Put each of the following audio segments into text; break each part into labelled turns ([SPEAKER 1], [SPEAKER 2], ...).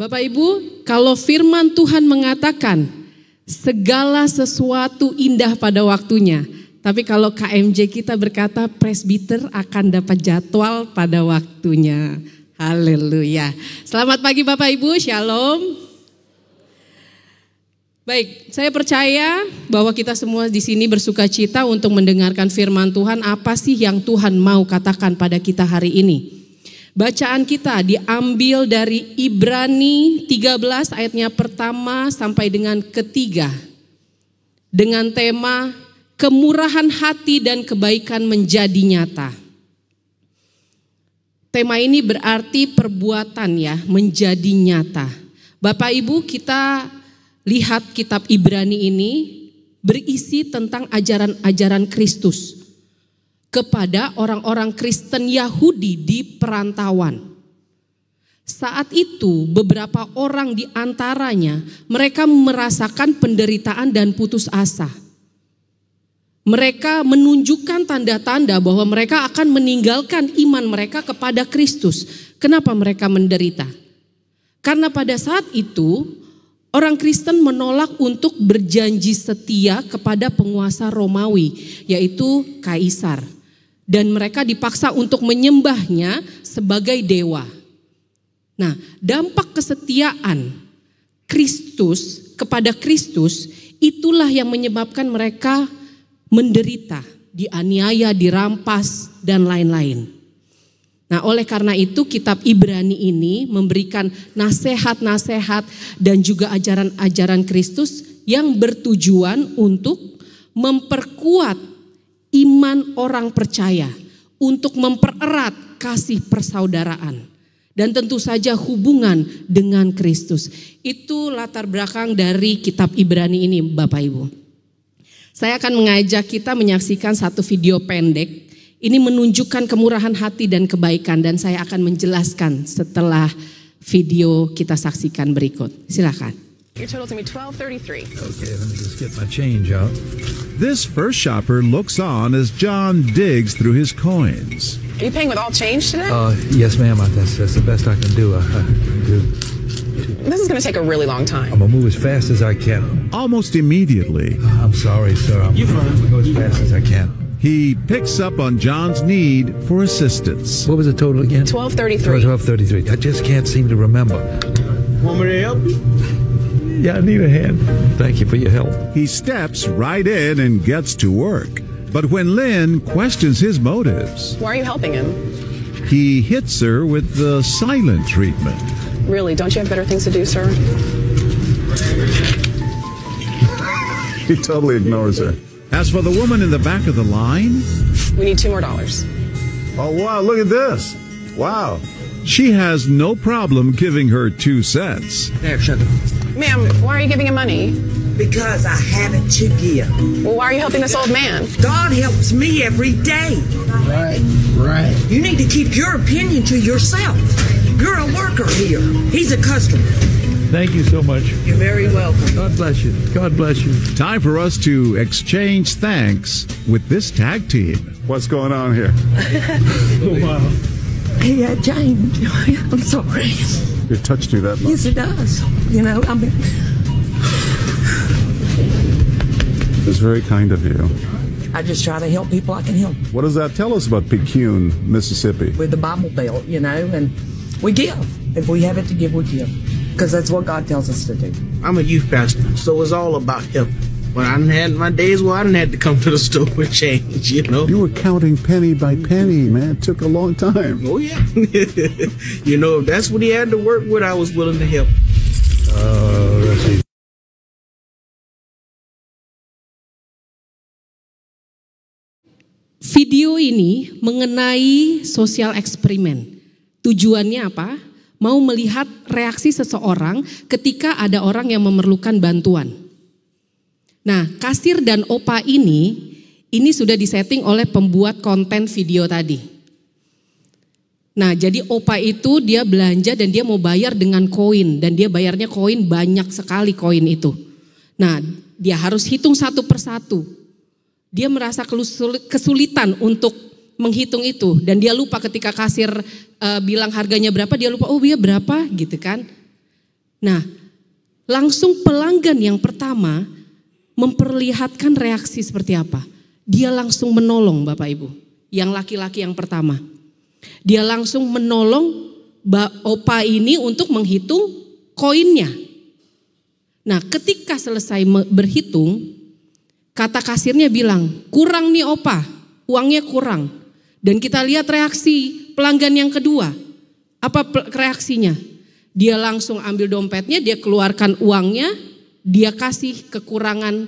[SPEAKER 1] Bapak Ibu, kalau firman Tuhan mengatakan segala sesuatu indah pada waktunya. Tapi kalau KMJ kita berkata presbiter akan dapat jadwal pada waktunya. Haleluya. Selamat pagi Bapak Ibu, shalom. Baik, saya percaya bahwa kita semua di sini bersuka cita untuk mendengarkan firman Tuhan. Apa sih yang Tuhan mau katakan pada kita hari ini? Bacaan kita diambil dari Ibrani 13 ayatnya pertama sampai dengan ketiga. Dengan tema kemurahan hati dan kebaikan menjadi nyata. Tema ini berarti perbuatan ya, menjadi nyata. Bapak Ibu, kita lihat kitab Ibrani ini berisi tentang ajaran-ajaran Kristus kepada orang-orang Kristen Yahudi di perantauan. Saat itu beberapa orang di antaranya mereka merasakan penderitaan dan putus asa. Mereka menunjukkan tanda-tanda bahwa mereka akan meninggalkan iman mereka kepada Kristus. Kenapa mereka menderita? Karena pada saat itu orang Kristen menolak untuk berjanji setia kepada penguasa Romawi, yaitu Kaisar. Dan mereka dipaksa untuk menyembahnya sebagai dewa. Nah, dampak kesetiaan Kristus kepada Kristus itulah yang menyebabkan mereka menderita, dianiaya, dirampas, dan lain-lain. Nah, oleh karena itu kitab Ibrani ini memberikan nasihat-nasihat dan juga ajaran-ajaran Kristus yang bertujuan untuk memperkuat iman orang percaya, untuk mempererat kasih persaudaraan, dan tentu saja hubungan dengan Kristus. Itu latar belakang dari kitab Ibrani ini Bapak Ibu. Saya akan mengajak kita menyaksikan satu video pendek. Ini menunjukkan kemurahan hati dan kebaikan, dan saya akan menjelaskan setelah video kita saksikan berikut. Silakan.
[SPEAKER 2] Your total's gonna be $12.33.
[SPEAKER 3] Okay, let me just get my change out. This first shopper looks on as John digs through his coins.
[SPEAKER 2] Are you paying with all change today?
[SPEAKER 3] Yes, ma'am. That's the best I can do.
[SPEAKER 2] This is gonna take a really long time.
[SPEAKER 3] I'm gonna move as fast as I can. Almost immediately. I'm sorry, sir. I'm gonna go as fast as I can. He picks up on John's need for assistance. What was the total again?
[SPEAKER 2] $12.33.
[SPEAKER 3] $12.33. I just can't seem to remember.
[SPEAKER 4] Want me to help you?
[SPEAKER 3] Yeah, I need a hand. Thank you for your help.
[SPEAKER 4] He steps right in and gets to work. But when Lynn questions his motives,
[SPEAKER 2] Why are you helping him?
[SPEAKER 4] he hits her with the silent treatment.
[SPEAKER 2] Really, don't you have better things to do, sir?
[SPEAKER 4] He totally ignores her. As for the woman in the back of the line,
[SPEAKER 2] We need $2 more.
[SPEAKER 4] oh wow, look at this. Wow. She has no problem giving her 2 cents.
[SPEAKER 3] There, shut up.
[SPEAKER 2] Ma'am, why are you giving him money?
[SPEAKER 5] Because I have it to give.
[SPEAKER 2] Well, why are you helping this old man?
[SPEAKER 5] God helps me every day.
[SPEAKER 6] Right.
[SPEAKER 5] You need to keep your opinion to yourself. You're a worker here. He's a customer.
[SPEAKER 3] Thank you so much.
[SPEAKER 5] You're very welcome.
[SPEAKER 3] God bless you. God bless you.
[SPEAKER 4] Time for us to exchange thanks with this tag team. What's going on here?
[SPEAKER 3] Wow.
[SPEAKER 5] He had changed. I'm sorry.
[SPEAKER 4] It touched you that much.
[SPEAKER 5] Yes, it does. You know, I mean,
[SPEAKER 4] It's very kind of you.
[SPEAKER 5] I just try to help people I can help
[SPEAKER 4] What does that tell us about Picayune, Mississippi?
[SPEAKER 5] with the Bible Belt, you know, and we give. If we have it to give, we give. Because that's what God tells us to do.
[SPEAKER 6] I'm a youth pastor, so it's all about helping. When I done had my days where I didn't have to come to the store and change, you know.
[SPEAKER 4] You were counting penny by penny, man. It took a long time.
[SPEAKER 6] Oh yeah. You know, if that's what he had to work with, I was willing to help.
[SPEAKER 3] Let's see.
[SPEAKER 1] Video ini mengenai sosial eksperimen. Tujuannya apa? Mau melihat reaksi seseorang ketika ada orang yang memerlukan bantuan. Nah, kasir dan opa ini sudah disetting oleh pembuat konten video tadi. Nah, jadi opa itu dia belanja dan dia mau bayar dengan koin. Dan dia bayarnya koin, banyak sekali koin itu. Nah, dia harus hitung satu persatu. Dia merasa kesulitan untuk menghitung itu. Dan dia lupa ketika kasir bilang harganya berapa, dia lupa, oh iya berapa gitu kan. Nah, langsung pelanggan yang pertama memperlihatkan reaksi seperti apa. Dia langsung menolong Bapak Ibu. Yang laki-laki yang pertama. Dia langsung menolong opa ini untuk menghitung koinnya. Nah, ketika selesai berhitung, kata kasirnya bilang, kurang nih opa, uangnya kurang. Dan kita lihat reaksi pelanggan yang kedua. Apa reaksinya? Dia langsung ambil dompetnya, dia keluarkan uangnya, dia kasih kekurangan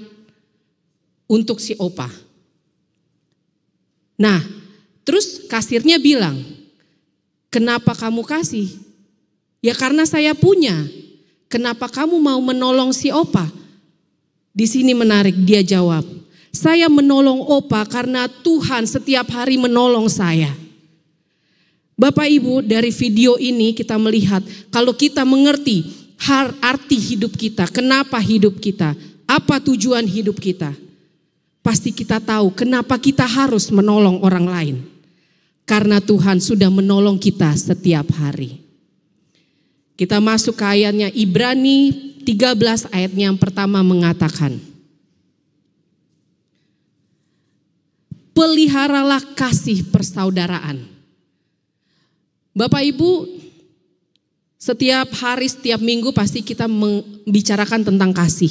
[SPEAKER 1] untuk si opa. Nah, terus kasirnya bilang, kenapa kamu kasih? Ya karena saya punya. Kenapa kamu mau menolong si opa? Di sini menarik, dia jawab, saya menolong opa karena Tuhan setiap hari menolong saya. Bapak Ibu, dari video ini kita melihat kalau kita mengerti arti hidup kita, kenapa hidup kita, apa tujuan hidup kita, pasti kita tahu kenapa kita harus menolong orang lain. Karena Tuhan sudah menolong kita setiap hari. Kita masuk ke ayatnya, Ibrani 13 ayatnya yang pertama mengatakan, peliharalah kasih persaudaraan. Bapak Ibu, setiap hari, setiap minggu pasti kita membicarakan tentang kasih.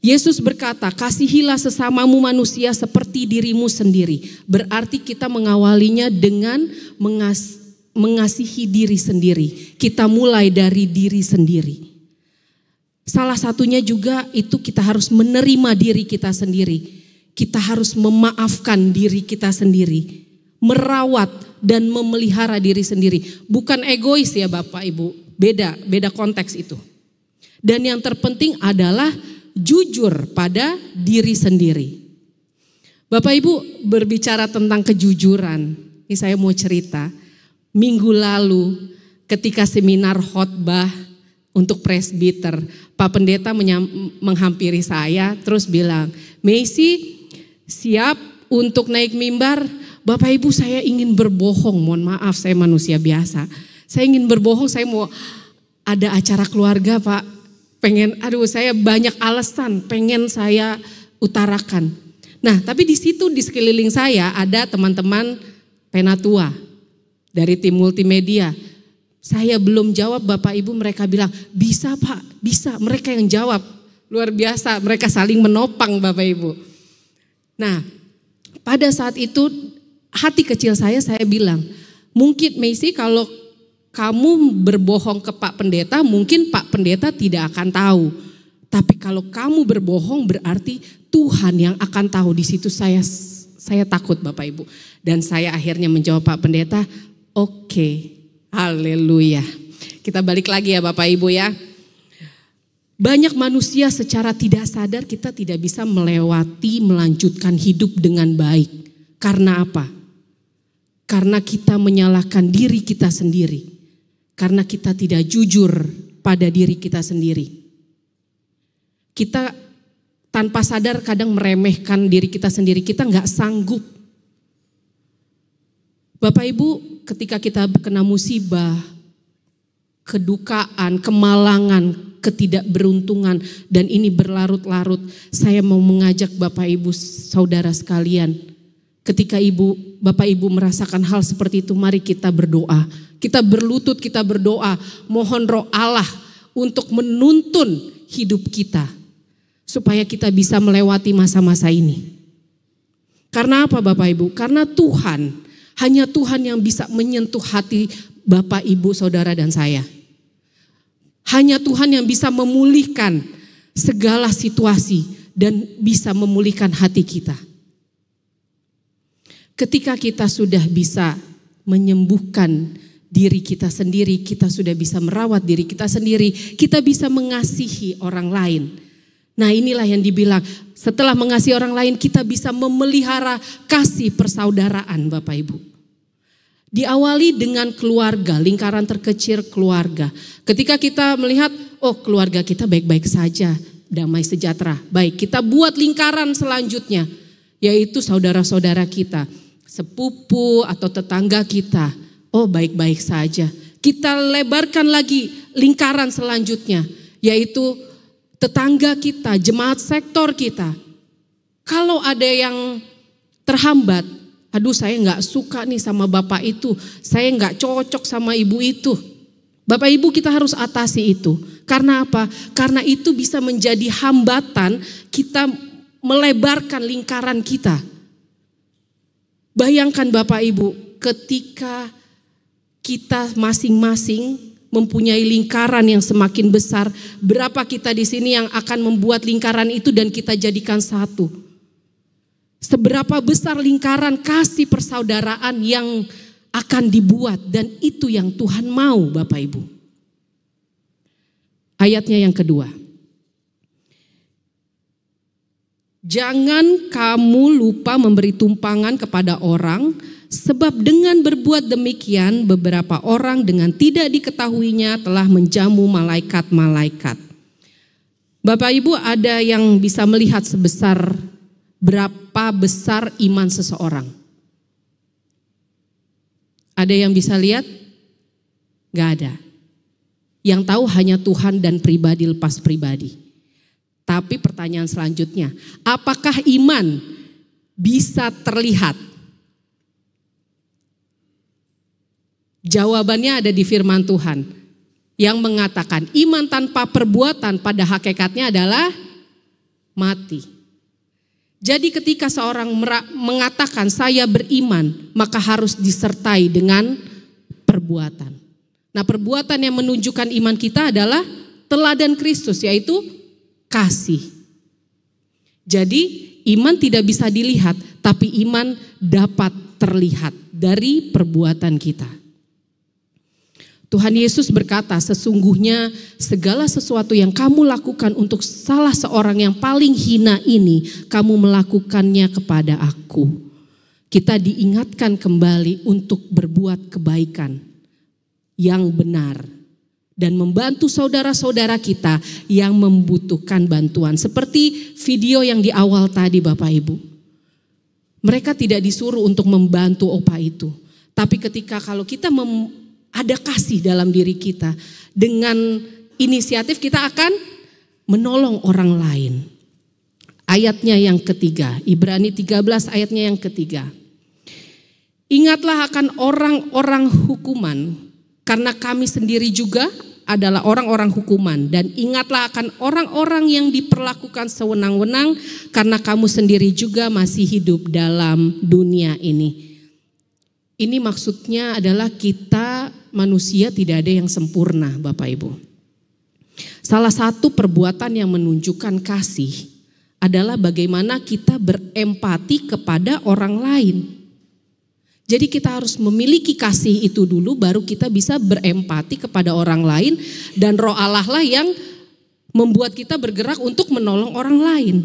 [SPEAKER 1] Yesus berkata, kasihilah sesamamu manusia seperti dirimu sendiri. Berarti kita mengawalinya dengan mengasihi diri sendiri. Kita mulai dari diri sendiri. Salah satunya juga itu kita harus menerima diri kita sendiri. Kita harus memaafkan diri kita sendiri. Merawat dan memelihara diri sendiri. Bukan egois ya Bapak Ibu. Beda konteks itu. Dan yang terpenting adalah jujur pada diri sendiri. Bapak Ibu berbicara tentang kejujuran. Ini saya mau cerita. Minggu lalu ketika seminar khotbah untuk presbiter, Pak Pendeta menghampiri saya terus bilang, Messi siap untuk naik mimbar. Bapak Ibu saya ingin berbohong, mohon maaf saya manusia biasa. Saya ingin berbohong, saya mau ada acara keluarga Pak. Saya banyak alasan pengen saya utarakan. Nah tapi di situ di sekeliling saya ada teman-teman penatua dari tim multimedia. Saya belum jawab Bapak Ibu, mereka bilang bisa Pak, bisa. Mereka yang jawab, luar biasa, mereka saling menopang Bapak Ibu. Nah pada saat itu hati kecil saya bilang, mungkin Messi kalau kamu berbohong ke Pak Pendeta, mungkin Pak Pendeta tidak akan tahu. Tapi kalau kamu berbohong berarti Tuhan yang akan tahu. Di situ saya takut Bapak Ibu. Dan saya akhirnya menjawab Pak Pendeta, oke, haleluya. Kita balik lagi ya Bapak Ibu ya. Banyak manusia secara tidak sadar kita tidak bisa melanjutkan hidup dengan baik. Karena apa? Karena kita menyalahkan diri kita sendiri. Karena kita tidak jujur pada diri kita sendiri. Kita tanpa sadar kadang meremehkan diri kita sendiri. Kita nggak sanggup. Bapak Ibu, ketika kita kena musibah, kedukaan, kemalangan, ketidakberuntungan, dan ini berlarut-larut, saya mau mengajak Bapak Ibu saudara sekalian, ketika Bapak Ibu merasakan hal seperti itu, mari kita berdoa. Kita berlutut, kita berdoa, mohon roh Allah untuk menuntun hidup kita. Supaya kita bisa melewati masa-masa ini. Karena apa Bapak Ibu? Karena Tuhan, hanya Tuhan yang bisa menyentuh hati Bapak Ibu saudara dan saya. Hanya Tuhan yang bisa memulihkan segala situasi dan bisa memulihkan hati kita. Ketika kita sudah bisa menyembuhkan diri kita sendiri, kita sudah bisa merawat diri kita sendiri, kita bisa mengasihi orang lain. Nah inilah yang dibilang, setelah mengasihi orang lain kita bisa memelihara kasih persaudaraan Bapak Ibu. Diawali dengan keluarga, lingkaran terkecil keluarga. Ketika kita melihat, oh keluarga kita baik-baik saja, damai sejahtera. Baik, kita buat lingkaran selanjutnya, yaitu saudara-saudara kita, sepupu atau tetangga kita. Oh baik-baik saja. Kita lebarkan lagi lingkaran selanjutnya, yaitu tetangga kita, jemaat sektor kita. Kalau ada yang terhambat, aduh saya nggak suka nih sama bapak itu, saya nggak cocok sama ibu itu. Bapak ibu, kita harus atasi itu. Karena apa? Karena itu bisa menjadi hambatan kita melebarkan lingkaran kita. Bayangkan bapak ibu, ketika kita masing-masing mempunyai lingkaran yang semakin besar, berapa kita di sini yang akan membuat lingkaran itu dan kita jadikan satu? Seberapa besar lingkaran kasih persaudaraan yang akan dibuat, dan itu yang Tuhan mau Bapak Ibu. Ayatnya yang kedua. Jangan kamu lupa memberi tumpangan kepada orang, sebab dengan berbuat demikian beberapa orang dengan tidak diketahuinya telah menjamu malaikat-malaikat. Bapak Ibu, ada yang bisa melihat sebesar berapa besar iman seseorang? Ada yang bisa lihat? Gak ada. Yang tahu hanya Tuhan dan pribadi lepas pribadi. Tapi pertanyaan selanjutnya, apakah iman bisa terlihat? Jawabannya ada di firman Tuhan yang mengatakan iman tanpa perbuatan pada hakikatnya adalah mati. Jadi ketika seorang mengatakan saya beriman, maka harus disertai dengan perbuatan. Nah, perbuatan yang menunjukkan iman kita adalah teladan Kristus, yaitu kasih. Jadi iman tidak bisa dilihat, tapi iman dapat terlihat dari perbuatan kita. Tuhan Yesus berkata, sesungguhnya segala sesuatu yang kamu lakukan untuk salah seorang yang paling hina ini, kamu melakukannya kepada aku. Kita diingatkan kembali untuk berbuat kebaikan yang benar dan membantu saudara-saudara kita yang membutuhkan bantuan. Seperti video yang di awal tadi Bapak Ibu. Mereka tidak disuruh untuk membantu opa itu. Tapi ketika kalau kita ada kasih dalam diri kita, dengan inisiatif kita akan menolong orang lain. Ayatnya yang ketiga, Ibrani 13 ayatnya yang ketiga. Ingatlah akan orang-orang hukuman, karena kami sendiri juga adalah orang-orang hukuman. Dan ingatlah akan orang-orang yang diperlakukan sewenang-wenang, karena kamu sendiri juga masih hidup dalam dunia ini. Ini maksudnya adalah kita manusia tidak ada yang sempurna Bapak Ibu. Salah satu perbuatan yang menunjukkan kasih adalah bagaimana kita berempati kepada orang lain. Jadi kita harus memiliki kasih itu dulu, baru kita bisa berempati kepada orang lain, dan Roh Allah lah yang membuat kita bergerak untuk menolong orang lain.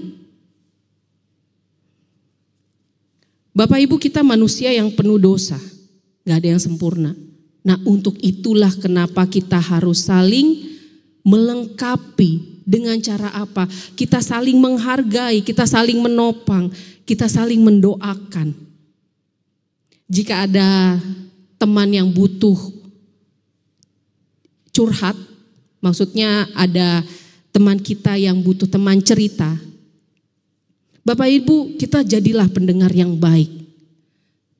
[SPEAKER 1] Bapak Ibu, kita manusia yang penuh dosa, gak ada yang sempurna. Nah, untuk itulah kenapa kita harus saling melengkapi. Dengan cara apa? Kita saling menghargai, kita saling menopang, kita saling mendoakan. Jika ada teman yang butuh curhat, maksudnya ada teman kita yang butuh teman cerita, Bapak Ibu, kita jadilah pendengar yang baik.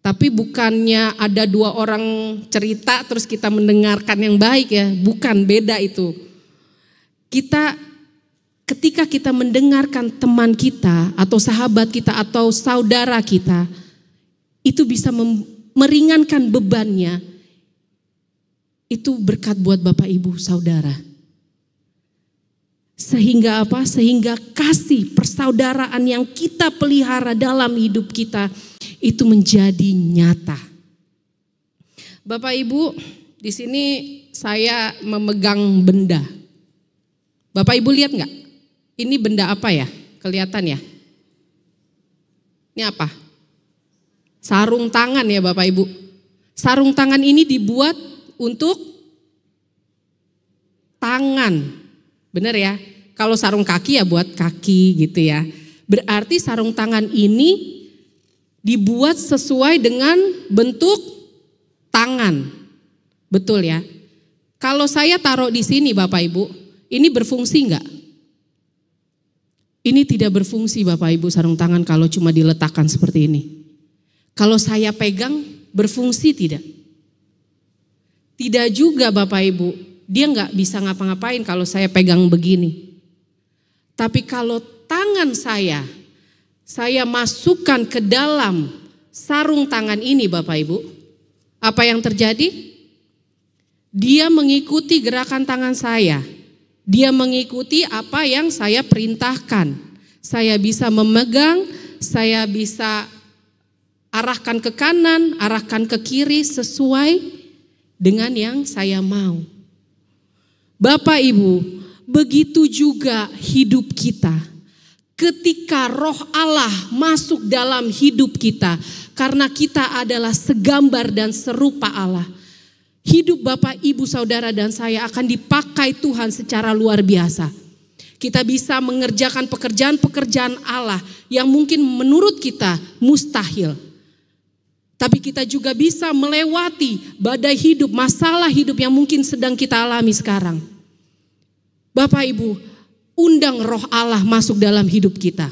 [SPEAKER 1] Tapi bukannya ada dua orang cerita terus kita mendengarkan yang baik ya, bukan, beda itu. Ketika kita mendengarkan teman kita atau sahabat kita atau saudara kita, itu bisa meringankan bebannya. Itu berkat buat Bapak Ibu Saudara. Sehingga apa? Sehingga kasih persaudaraan yang kita pelihara dalam hidup kita itu menjadi nyata. Bapak Ibu, di sini saya memegang benda. Bapak Ibu lihat nggak? Ini benda apa ya? Kelihatan ya? Ini apa? Sarung tangan ya Bapak Ibu. Sarung tangan ini dibuat untuk tangan. Benar ya? Kalau sarung kaki ya buat kaki gitu ya. Berarti sarung tangan ini dibuat sesuai dengan bentuk tangan. Betul ya? Kalau saya taruh di sini Bapak Ibu, ini berfungsi enggak? Ini tidak berfungsi Bapak Ibu sarung tangan kalau cuma diletakkan seperti ini. Kalau saya pegang berfungsi tidak? Tidak juga Bapak Ibu, dia enggak bisa ngapa-ngapain kalau saya pegang begini. Tapi kalau tangan saya masukkan ke dalam sarung tangan ini Bapak Ibu, apa yang terjadi? Dia mengikuti gerakan tangan saya. Dia mengikuti apa yang saya perintahkan. Saya bisa memegang, saya bisa arahkan ke kanan, arahkan ke kiri sesuai dengan yang saya mau. Bapak Ibu, begitu juga hidup kita. Ketika Roh Allah masuk dalam hidup kita, karena kita adalah segambar dan serupa Allah, hidup Bapak, Ibu, Saudara dan saya akan dipakai Tuhan secara luar biasa. Kita bisa mengerjakan pekerjaan-pekerjaan Allah yang mungkin menurut kita mustahil. Tapi kita juga bisa melewati badai hidup, masalah hidup yang mungkin sedang kita alami sekarang. Bapak Ibu, undang Roh Allah masuk dalam hidup kita.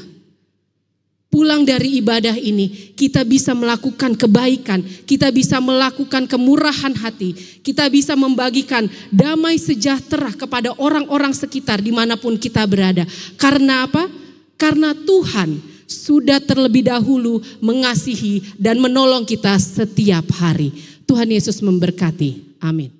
[SPEAKER 1] Pulang dari ibadah ini, kita bisa melakukan kebaikan, kita bisa melakukan kemurahan hati, kita bisa membagikan damai sejahtera kepada orang-orang sekitar dimanapun kita berada. Karena apa? Karena Tuhan sudah terlebih dahulu mengasihi dan menolong kita setiap hari. Tuhan Yesus memberkati. Amin.